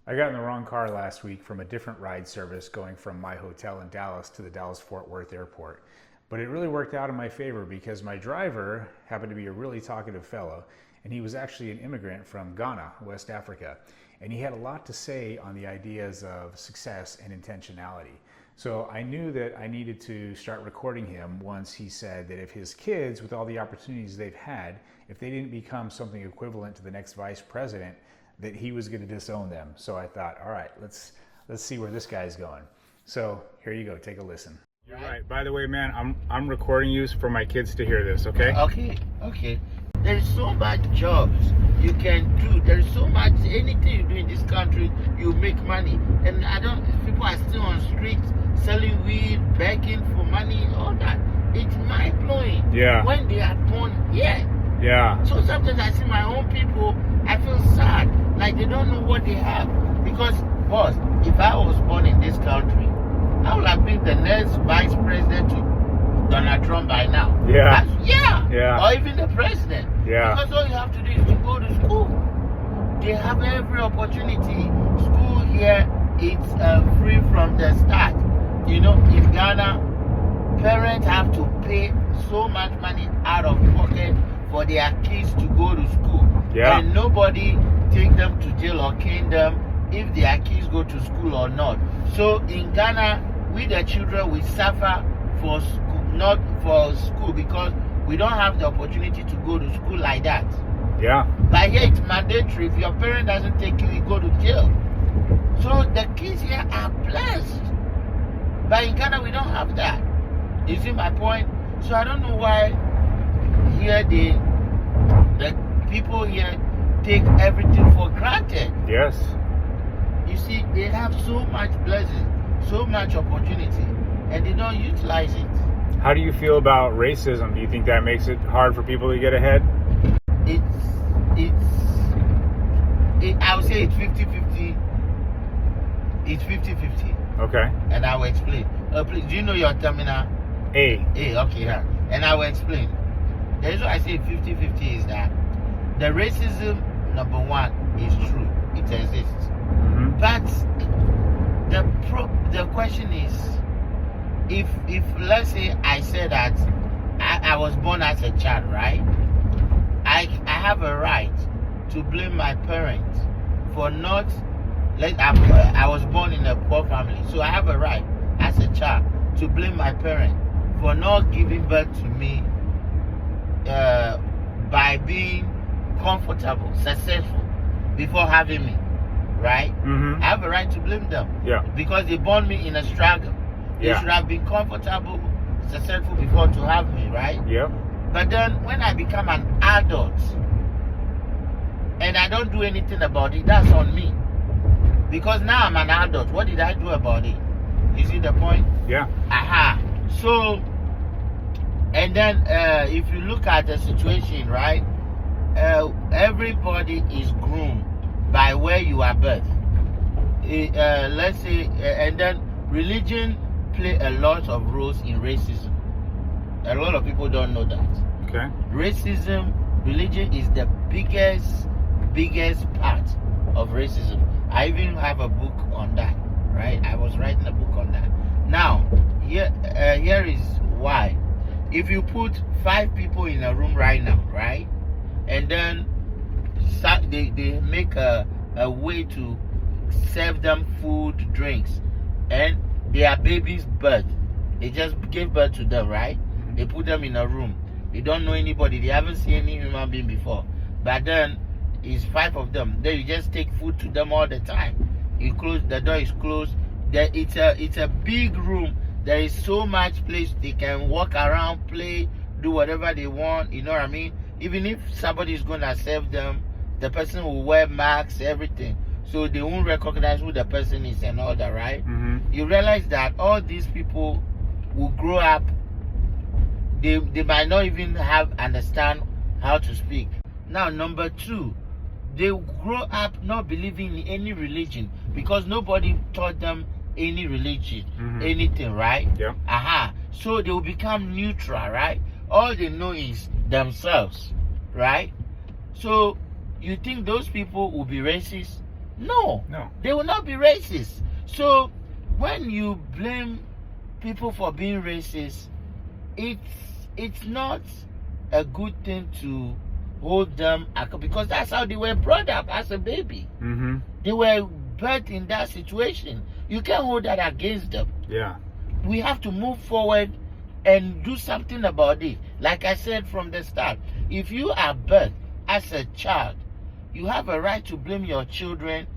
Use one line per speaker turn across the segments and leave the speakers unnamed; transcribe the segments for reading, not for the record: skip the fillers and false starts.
I got in the wrong car last week from a different ride service going from my hotel in Dallas to the Dallas-Fort Worth airport. But it really worked out in my favor because my driver happened to be a really talkative fellow, and he was actually an immigrant from Ghana, West Africa. And he had a lot to say on the ideas of success and intentionality. So I knew that I needed to start recording him once he said that if his kids, with all the opportunities they've had, if they didn't become something equivalent to the next vice president, that he was going to disown them. So I thought, all right, let's see where this guy's going. So here you go, take a listen. You're right. By the way, man, I'm recording you for my kids to hear this, okay?
Okay. There's so much jobs you can do. There's so much, anything you do in this country, you make money. And people are still on streets selling weed, begging for money, all that. It's mind-blowing.
Yeah.
When they are born here.
Yeah.
So sometimes I see my own people, I feel sad, like they don't know what they have. Because, boss, if I was born in this country, I would have been the next vice president to Donald Trump by now.
Yeah.
Yeah. Or even the president.
Yeah.
Because all you have to do is to go to school. They have every opportunity. School here, it's free from the start. You know, in Ghana, parents have to pay so much money out of pocket for their kids to go to school.
Yeah.
And nobody take them to jail or cane them if their kids go to school or not. So in Ghana, we the children, we suffer for school, not for school, because we don't have the opportunity to go to school like that.
Yeah.
But here it's mandatory. If your parent doesn't take you, you go to jail. So the kids here are blessed. But in Ghana, we don't have that. You see my point? So I don't know why here the people here take everything for granted.
Yes.
You see, they have so much blessing, so much opportunity, and they don't utilize it.
How do you feel about racism? Do you think that makes it hard for people to get ahead?
I would say it's 50-50. It's 50-50.
Okay.
And I will explain. Please, do you know your terminal?
A.
Okay, yeah. And I will explain. The reason I say 50-50 is that the racism, number one, is true. It exists.
Mm-hmm.
But the question is, if let's say I said that I was born as a child, right? I have a right to blame my parents for not. I was born in a poor family, so I have a right as a child to blame my parents for not giving birth to me by being comfortable, successful before having me, right?
Mm-hmm.
I have a right to blame them.
Yeah.
Because they born me in a struggle. They should have been comfortable, successful before to have me, right?
Yeah.
But then when I become an adult and I don't do anything about it, that's on me. Because now I'm an adult. What did I do about it? You see the point?
Yeah.
Aha. So, and then if you look at the situation, right? Everybody is groomed by where you are birthed. Let's say, and then religion play a lot of roles in racism. A lot of people don't know that.
Okay.
Racism, religion is the biggest part of racism. I even have a book on that, right? I was writing a book on that. Now, here is why. If you put 5 people in a room right now, right? And then they make a way to serve them food, drinks, and their babies birth. They just gave birth to them, right? They put them in a room. They don't know anybody. They haven't seen any human being before. But then it's 5 of them. Then you just take food to them all the time. You close, the door is closed. It's a big room. There is so much place they can walk around, play, do whatever they want. You know what I mean? Even if somebody is going to serve them, the person will wear masks, everything. So they won't recognize who the person is and all that, right?
Mm-hmm.
You realize that all these people will grow up, they might not even understand how to speak. Now, number 2, they grow up not believing in any religion because nobody taught them any religion, anything, right?
Yeah.
Aha. So they will become neutral, right? All they know is themselves, right? So you think those people will be racist? No,
No.
they will not be racist. So when you blame people for being racist, it's not a good thing to hold them because that's how they were brought up as a baby.
Mm-hmm.
They were birthed in that situation. You can't hold that against them.
Yeah.
We have to move forward and do something about it. Like I said from the start, if you are birthed as a child, you have a right to blame your children,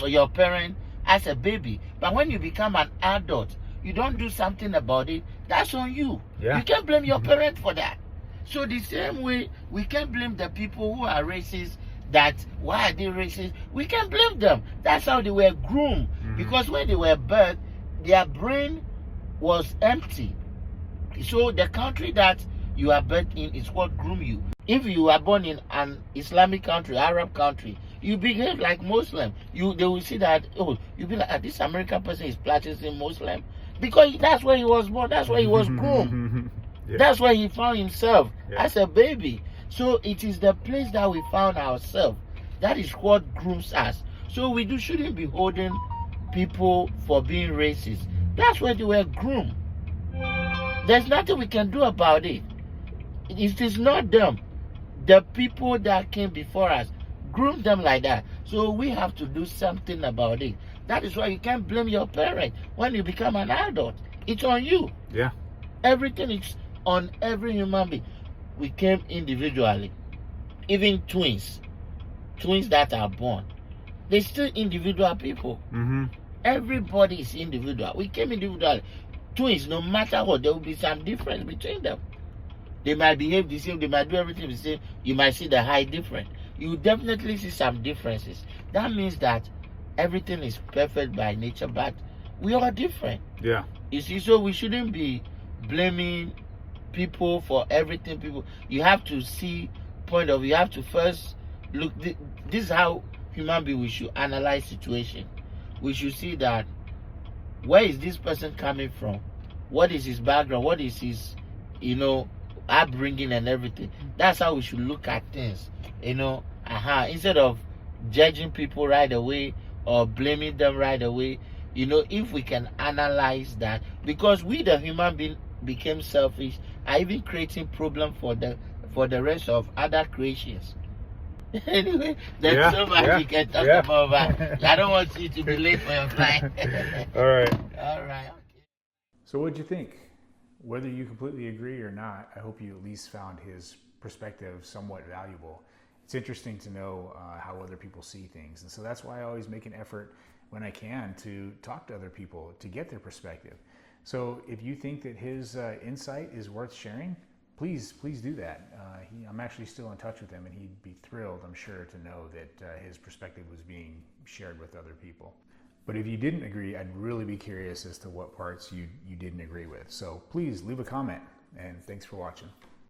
your parent as a baby. But when you become an adult, you don't do something about it, that's on you.
Yeah.
You can't blame your parent for that. So the same way, we can't blame the people who are racist. That why are they racist? We can't blame them. That's how they were groomed. Because when they were birthed, their brain was empty. So the country that you are birthed in is what groom you. If you are born in an Islamic country, Arab country, you behave like Muslim. They will see that, oh, you be like, this American person is practicing Muslim. Because that's where he was born, that's where he was groomed.
Yeah.
That's where he found himself as
Yeah.
a baby. So it is the place that we found ourselves. That is what grooms us. So we shouldn't be holding people for being racist. That's where they were groomed. There's nothing we can do about it. It is not them. The people that came before us groomed them like that. So we have to do something about it. That is why you can't blame your parent when you become an adult. It's on you.
Yeah.
Everything is on every human being. We came individually. Even twins that are born, they're still individual people.
Mm-hmm.
Everybody is individual. We came individually. Twins, no matter what, there will be some difference between them. They might behave the same, they might do everything the same. You might see the height different. You definitely see some differences. That means that everything is perfect by nature, but we are different.
Yeah.
You see, so we shouldn't be blaming people for everything. You have to see point of view. You have to first look. This is how human beings we should analyze situation. We should see that where is this person coming from? What is his background? What is his, upbringing and everything? That's how we should look at things. Instead of judging people right away or blaming them right away. If we can analyze that, because we the human being became selfish, are even creating problem for the rest of other creations. Anyway, there's so much we can talk about, but I don't want you to be late for your flight.
All right.
All right. Okay.
So what'd you think? Whether you completely agree or not, I hope you at least found his perspective somewhat valuable. It's interesting to know how other people see things. And so that's why I always make an effort when I can to talk to other people to get their perspective. So if you think that his insight is worth sharing, please do that. I'm actually still in touch with him, and he'd be thrilled, I'm sure, to know that his perspective was being shared with other people. But if you didn't agree, I'd really be curious as to what parts you didn't agree with. So please leave a comment, and thanks for watching.